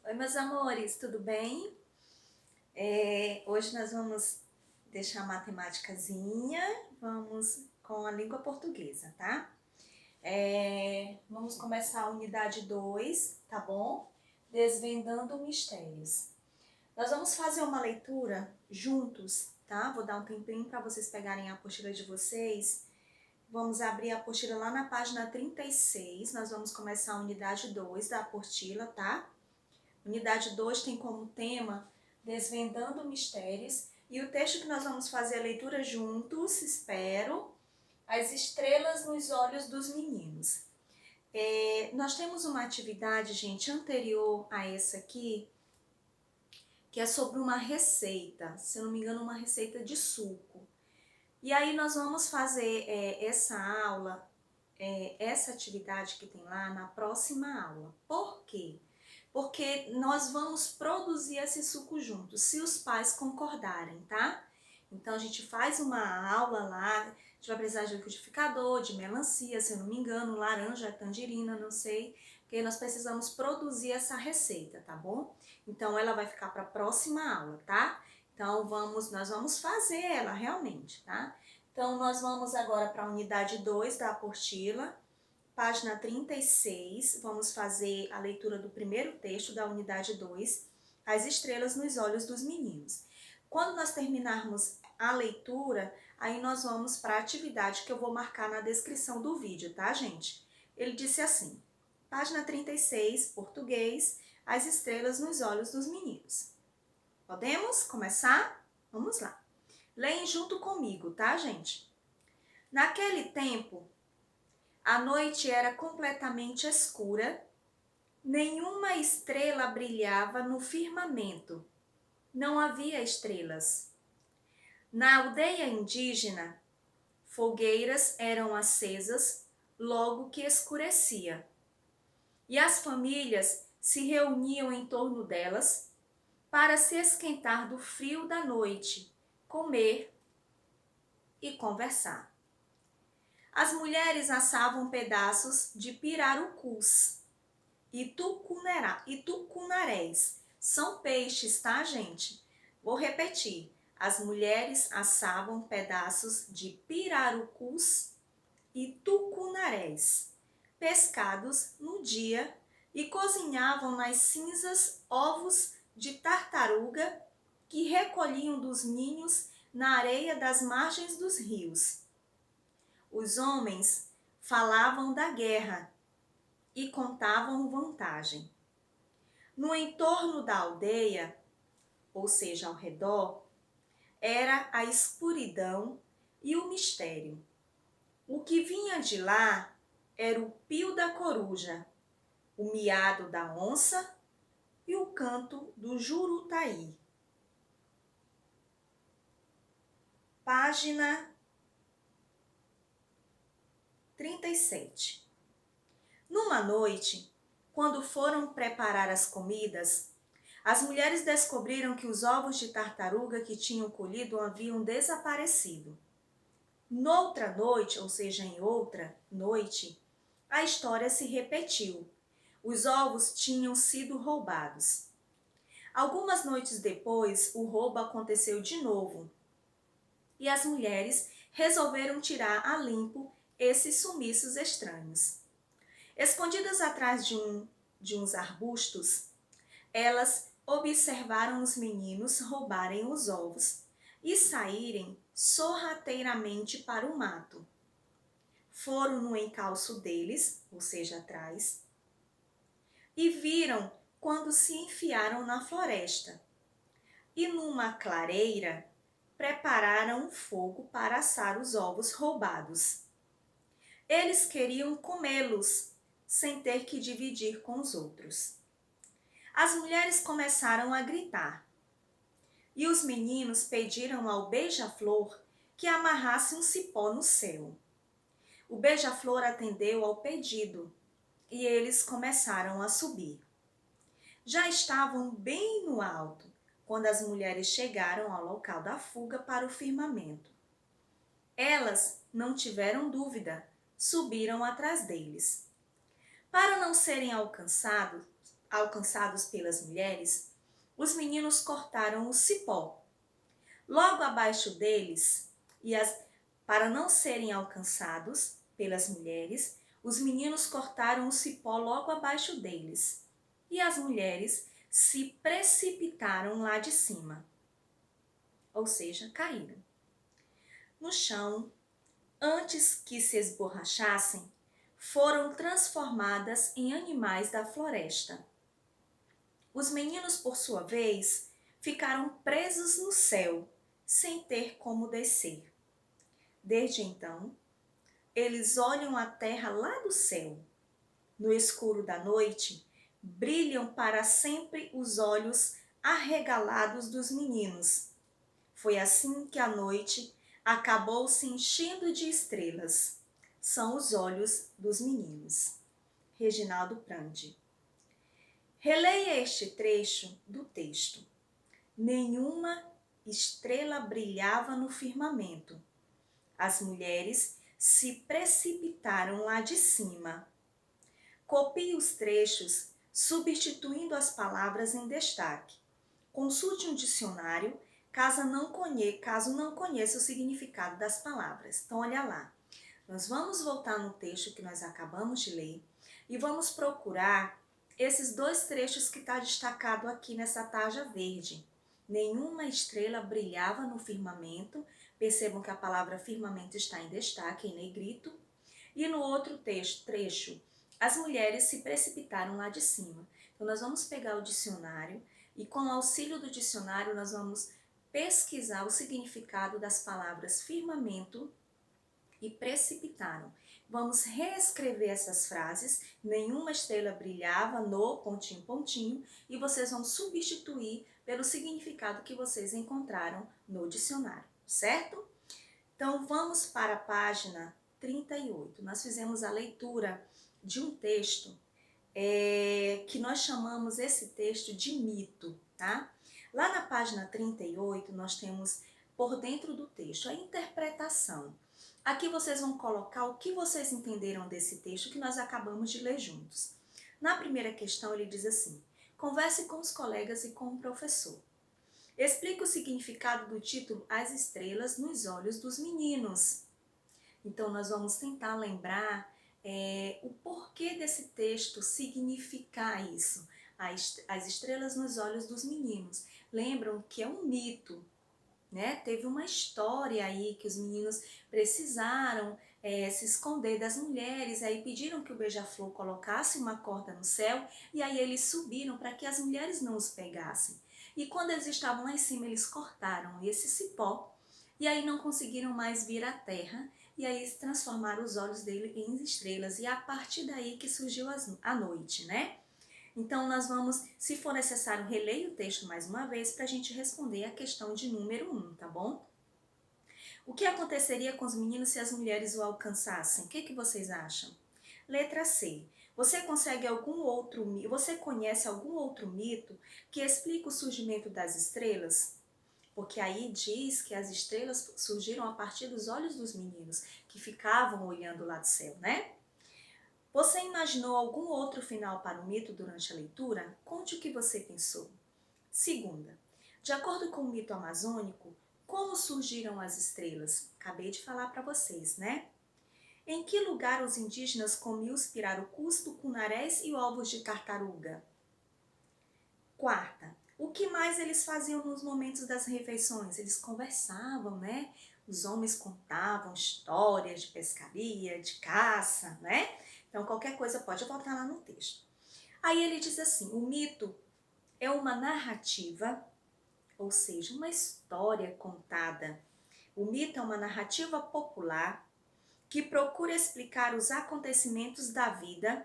Oi, meus amores, tudo bem? Hoje nós vamos deixar a matemáticazinha, vamos com a língua portuguesa, tá? Vamos começar a unidade 2, tá bom? Desvendando mistérios. Nós vamos fazer uma leitura juntos, tá? Vou dar um tempinho para vocês pegarem a apostila de vocês. Vamos abrir a apostila lá na página 36, nós vamos começar a unidade 2 da apostila, tá? Unidade 2 tem como tema Desvendando Mistérios e o texto que nós vamos fazer a leitura juntos, espero, As Estrelas nos Olhos dos Meninos. Nós temos uma atividade, gente, anterior a essa aqui, que é sobre uma receita, se eu não me engano, uma receita de suco. E aí nós vamos fazer essa aula, essa atividade que tem lá na próxima aula. Por quê? Porque nós vamos produzir esse suco juntos, se os pais concordarem, tá? Então a gente faz uma aula lá, a gente vai precisar de liquidificador, de melancia, se eu não me engano, laranja, tangerina, não sei, porque nós precisamos produzir essa receita, tá bom? Então ela vai ficar para a próxima aula, tá? Então nós vamos fazer ela realmente, tá? Então nós vamos agora para a unidade 2 da apostila. Página 36, vamos fazer a leitura do primeiro texto da unidade 2, As Estrelas nos Olhos dos Meninos. Quando nós terminarmos a leitura, aí nós vamos para a atividade que eu vou marcar na descrição do vídeo, tá, gente? Ele disse assim, página 36, português, As Estrelas nos Olhos dos Meninos. Podemos começar? Vamos lá. Leem junto comigo, tá, gente? Naquele tempo, a noite era completamente escura, nenhuma estrela brilhava no firmamento. Não havia estrelas. Na aldeia indígena, fogueiras eram acesas logo que escurecia. E as famílias se reuniam em torno delas para se esquentar do frio da noite, comer e conversar. As mulheres assavam pedaços de pirarucus e tucunarés. São peixes, tá, gente? Vou repetir. As mulheres assavam pedaços de pirarucus e tucunarés, pescados no dia, e cozinhavam nas cinzas ovos de tartaruga que recolhiam dos ninhos na areia das margens dos rios. Os homens falavam da guerra e contavam vantagem. No entorno da aldeia, ou seja, ao redor, era a escuridão e o mistério. O que vinha de lá era o pio da coruja, o miado da onça e o canto do jurutaí. Página 37. Numa noite, quando foram preparar as comidas, as mulheres descobriram que os ovos de tartaruga que tinham colhido haviam desaparecido. Noutra noite, ou seja, em outra noite, a história se repetiu. Os ovos tinham sido roubados. Algumas noites depois, o roubo aconteceu de novo. E as mulheres resolveram tirar a limpo esses sumiços estranhos. Escondidas atrás de uns arbustos, elas observaram os meninos roubarem os ovos e saírem sorrateiramente para o mato. Foram no encalço deles, ou seja, atrás, e viram quando se enfiaram na floresta. E numa clareira, prepararam um fogo para assar os ovos roubados. Eles queriam comê-los, sem ter que dividir com os outros. As mulheres começaram a gritar. E os meninos pediram ao beija-flor que amarrasse um cipó no céu. O beija-flor atendeu ao pedido e eles começaram a subir. Já estavam bem no alto quando as mulheres chegaram ao local da fuga para o firmamento. Elas não tiveram dúvida, subiram atrás deles. Para não serem alcançados pelas mulheres, os meninos cortaram o cipó. Logo abaixo deles, para não serem alcançados pelas mulheres, os meninos cortaram o cipó logo abaixo deles. E as mulheres se precipitaram lá de cima, ou seja, caíram. No chão, antes que se esborrachassem, foram transformadas em animais da floresta. Os meninos, por sua vez, ficaram presos no céu, sem ter como descer. Desde então, eles olham a terra lá do céu. No escuro da noite, brilham para sempre os olhos arregalados dos meninos. Foi assim que a noite acabou se enchendo de estrelas. São os olhos dos meninos. Reginaldo Prandi. Releia este trecho do texto. Nenhuma estrela brilhava no firmamento. As mulheres se precipitaram lá de cima. Copie os trechos, substituindo as palavras em destaque. Consulte um dicionário, caso não conheça o significado das palavras. Então, olha lá. Nós vamos voltar no texto que nós acabamos de ler e vamos procurar esses dois trechos que está destacado aqui nessa tarja verde. Nenhuma estrela brilhava no firmamento. Percebam que a palavra firmamento está em destaque, em negrito. E no outro trecho, as mulheres se precipitaram lá de cima. Então, nós vamos pegar o dicionário e, com o auxílio do dicionário, nós vamos pesquisar o significado das palavras firmamento e precipitaram. Vamos reescrever essas frases. Nenhuma estrela brilhava no ... e vocês vão substituir pelo significado que vocês encontraram no dicionário, certo? Então, vamos para a página 38. Nós fizemos a leitura de um texto que nós chamamos esse texto de mito, tá? Lá na página 38, nós temos por dentro do texto a interpretação. Aqui vocês vão colocar o que vocês entenderam desse texto que nós acabamos de ler juntos. Na primeira questão, ele diz assim: converse com os colegas e com o professor. Explique o significado do título As Estrelas nos Olhos dos Meninos. Então, nós vamos tentar lembrar o porquê desse texto significar isso. As estrelas nos olhos dos meninos. Lembram que é um mito, né? Teve uma história aí que os meninos precisaram se esconder das mulheres, aí pediram que o beija-flor colocasse uma corda no céu e aí eles subiram para que as mulheres não os pegassem. E quando eles estavam lá em cima, eles cortaram esse cipó e aí não conseguiram mais vir à terra e aí eles transformaram os olhos dele em estrelas e é a partir daí que surgiu a noite, né? Então, nós vamos, se for necessário, releia o texto mais uma vez para a gente responder a questão de número 1, tá bom? O que aconteceria com os meninos se as mulheres o alcançassem? O que vocês acham? Letra C. Você conhece algum outro mito que explica o surgimento das estrelas? Porque aí diz que as estrelas surgiram a partir dos olhos dos meninos, que ficavam olhando lá do céu, né? Você imaginou algum outro final para o mito durante a leitura? Conte o que você pensou. Segunda, de acordo com o mito amazônico, como surgiram as estrelas? Acabei de falar para vocês, né? Em que lugar os indígenas comiam os pirarucus, tucunarés e ovos de tartaruga? Quarta, o que mais eles faziam nos momentos das refeições? Eles conversavam, né? Os homens contavam histórias de pescaria, de caça, né? Então, qualquer coisa pode voltar lá no texto. Aí ele diz assim, o mito é uma narrativa, ou seja, uma história contada. O mito é uma narrativa popular que procura explicar os acontecimentos da vida,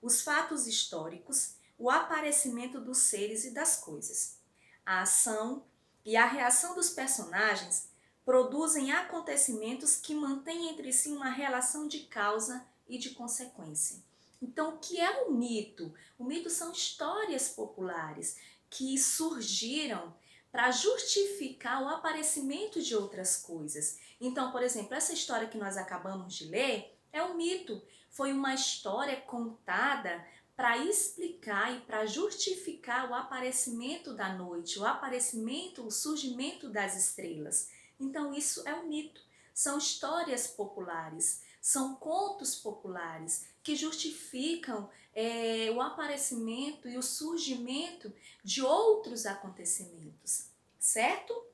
os fatos históricos, o aparecimento dos seres e das coisas. A ação e a reação dos personagens produzem acontecimentos que mantêm entre si uma relação de causa e de consequência. Então, o que é o mito? O mito são histórias populares que surgiram para justificar o aparecimento de outras coisas. Então, por exemplo, essa história que nós acabamos de ler é um mito. Foi uma história contada para explicar e para justificar o aparecimento da noite, o aparecimento, o surgimento das estrelas. Então isso é um mito, são histórias populares, são contos populares que justificam o aparecimento e o surgimento de outros acontecimentos, certo?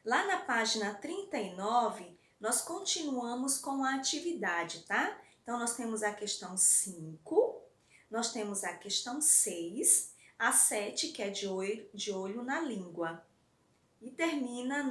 Lá na página 39, nós continuamos com a atividade, tá? Então, nós temos a questão 5, nós temos a questão 6, a 7, que é de olho na língua. E termina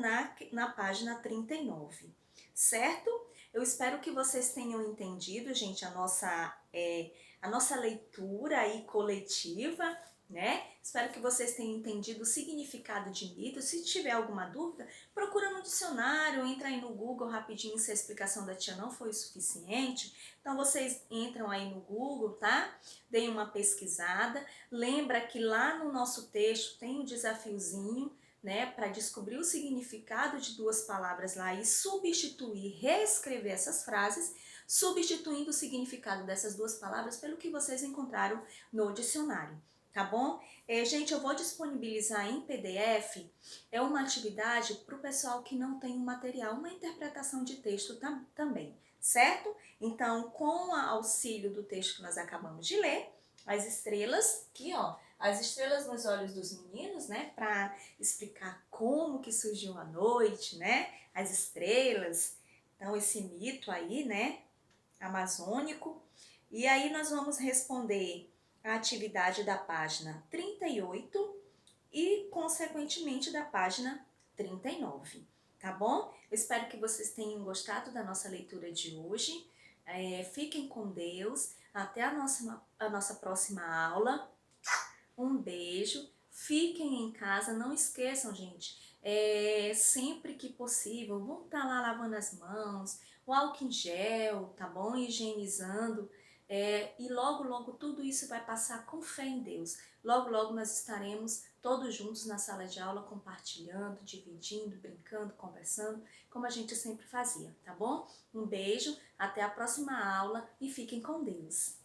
na página 39, certo? Eu espero que vocês tenham entendido, gente, a nossa leitura aí coletiva, né? Espero que vocês tenham entendido o significado de mito. Se tiver alguma dúvida, procura no dicionário, entra aí no Google rapidinho se a explicação da tia não foi o suficiente. Então vocês entram aí no Google, tá? Deem uma pesquisada. Lembra que lá no nosso texto tem um desafiozinho, né, para descobrir o significado de duas palavras lá e substituir, reescrever essas frases, substituindo o significado dessas duas palavras pelo que vocês encontraram no dicionário, tá bom? Gente, eu vou disponibilizar em PDF, é uma atividade para o pessoal que não tem um material, uma interpretação de texto também, certo? Então, com o auxílio do texto que nós acabamos de ler, as estrelas, aqui ó, as estrelas nos olhos dos meninos, né, para explicar como que surgiu a noite, né, as estrelas, então esse mito aí, né, amazônico. E aí nós vamos responder a atividade da página 38 e, consequentemente, da página 39, tá bom? Eu espero que vocês tenham gostado da nossa leitura de hoje. Fiquem com Deus, até a nossa próxima aula. Um beijo, fiquem em casa, não esqueçam, gente, sempre que possível, vão estar lá lavando as mãos, o álcool em gel, tá bom? Higienizando, e logo, logo tudo isso vai passar com fé em Deus. Logo, logo nós estaremos todos juntos na sala de aula, compartilhando, dividindo, brincando, conversando, como a gente sempre fazia, tá bom? Um beijo, até a próxima aula e fiquem com Deus.